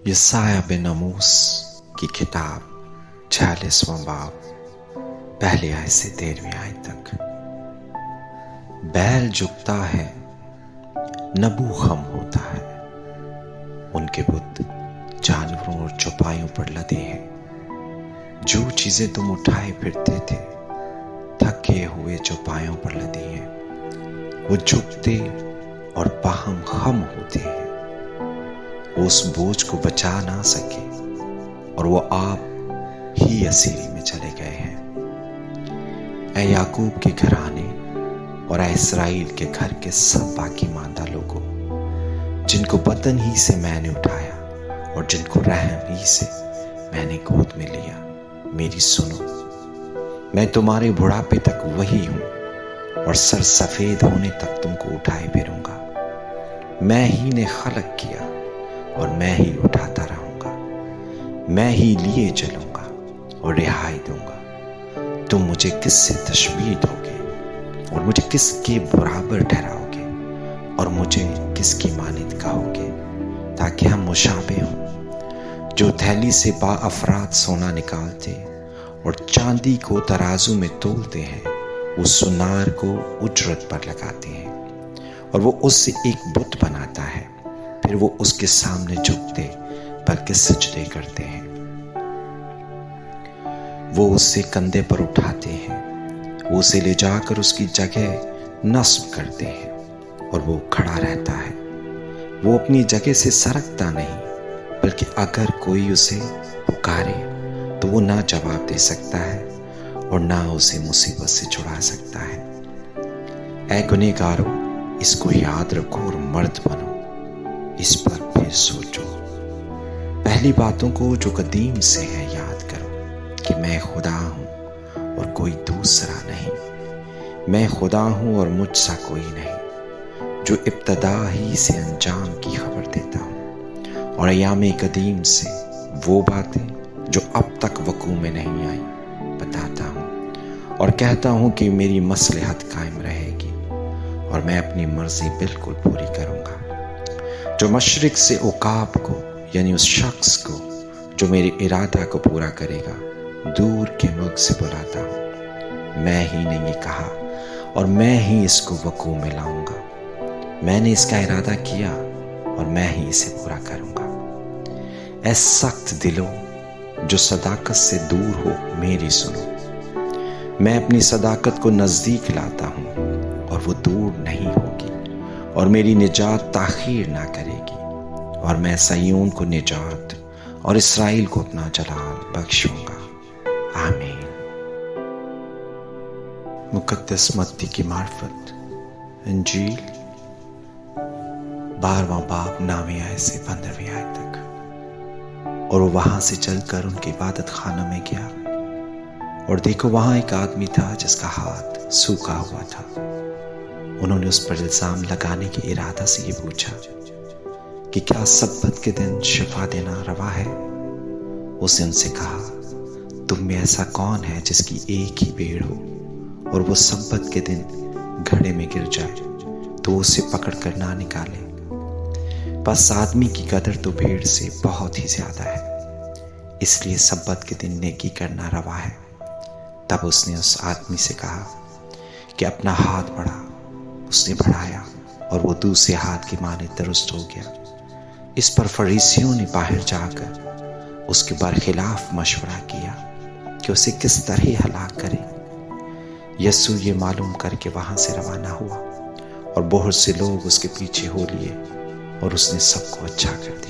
यसाया बिन आमोस की किताब 46वां बाब पहली आयत से 13वीं आयत तक। बैल झुकता है, नबू खम होता है, उनके बुत जानवरों और चौपाइयों पर लदे हैं। जो चीजें तुम उठाए फिरते थे थके हुए चौपाइयों पर लदी हैं। वो झुकते और बाहम खम होते हैं। वो उस बोझ को बचा ना सके और वो आप ही असीरी में चले गए हैं। ऐ याकूब के घराने और ऐ इसराइल के घर के सब बाकी मांदा लोगों, जिनको बदन ही से मैंने उठाया और जिनको रहम ही से मैंने गोद में लिया, मेरी सुनो। मैं तुम्हारे बुढ़ापे तक वही हूं और सर सफेद होने तक तुमको उठाए फिरूंगा। मैं ही ने खलक किया और मैं ही उठाता रहूंगा। मैं ही लिए चलूंगा और रिहाई दूंगा। तुम मुझे किससे तशबीह दोगे और मुझे किसके बराबर ठहराओगे और मुझे किसकी मानित कहोगे, ताकि हम मुशाबे हों। जो थैली से बाअफराद सोना निकालते और चांदी को तराजू में तोलते हैं, वो सुनार को उजरत पर लगाते हैं और वो उससे एक बुत बनाता है। फिर वो उसके सामने झुकते बल्कि सजदे करते हैं। वो उससे कंधे पर उठाते हैं, वो उसे ले जाकर उसकी जगह नस्ब करते हैं और वो खड़ा रहता है। वो अपनी जगह से सरकता नहीं, बल्कि अगर कोई उसे पुकारे तो वो ना जवाब दे सकता है और ना उसे मुसीबत से छुड़ा सकता है। ऐ गुनहगारों, इसको याद रखो और मर्द बनो। इस पर फिर सोचो। पहली बातों को जो कदीम से है याद करो कि मैं खुदा हूं और कोई दूसरा नहीं। मैं खुदा हूं और मुझसा कोई नहीं, जो इब्तदा ही से अंजाम की खबर देता हूं और अयाम कदीम से वो बातें जो अब तक वकू में नहीं आई बताता हूं और कहता हूं कि मेरी मसलहत कायम रहेगी और मैं अपनी मर्जी बिल्कुल पूरी करूंगा। जो मशरिक से उकाब को, यानी उस शख्स को जो मेरे इरादा को पूरा करेगा, दूर के मुल्क से बुलाता हूं। मैं ही ने ये कहा और मैं ही इसको वकू में लाऊंगा। मैंने इसका इरादा किया और मैं ही इसे पूरा करूंगा। ऐ सख्त दिलो जो सदाकत से दूर हो, मेरी सुनो। मैं अपनी सदाकत को नजदीक लाता हूं और वो दूर नहीं होगी और मेरी निजात ताखीर ना करेगी और मैं सय्योन को निजात और इसराइल को अपना जलाल बख्शूंगा। आमीन। मुकद्दस मत्ती की मार्फत इंजील 12वां बाब 9वीं आयत से 15वीं आयत तक। और वो वहां से चलकर उनके इबादत खाना में गया और देखो वहां एक आदमी था जिसका हाथ सूखा हुआ था। उन्होंने उस पर इल्जाम लगाने के इरादा से ये पूछा कि क्या सब्बत के दिन शिफा देना रवा है। उसने उनसे कहा, तुम में ऐसा कौन है जिसकी एक ही भेड़ हो और वो सब्बत के दिन घड़े में गिर जाए तो उसे पकड़ कर ना निकाले। बस आदमी की कदर तो भेड़ से बहुत ही ज्यादा है, इसलिए सब्बत के दिन नेकी करना रवा है। तब उसने उस आदमी से कहा कि अपना हाथ बढ़ा। उसने बढ़ाया और वो दूसरे हाथ की माने दुरुस्त हो गया। इस पर फरीसियों ने बाहर जाकर उसके बरखिलाफ मशवरा किया कि उसे किस तरह हलाक करें। यीशु ये मालूम करके वहां से रवाना हुआ और बहुत से लोग उसके पीछे हो लिए और उसने सबको अच्छा कर दिया।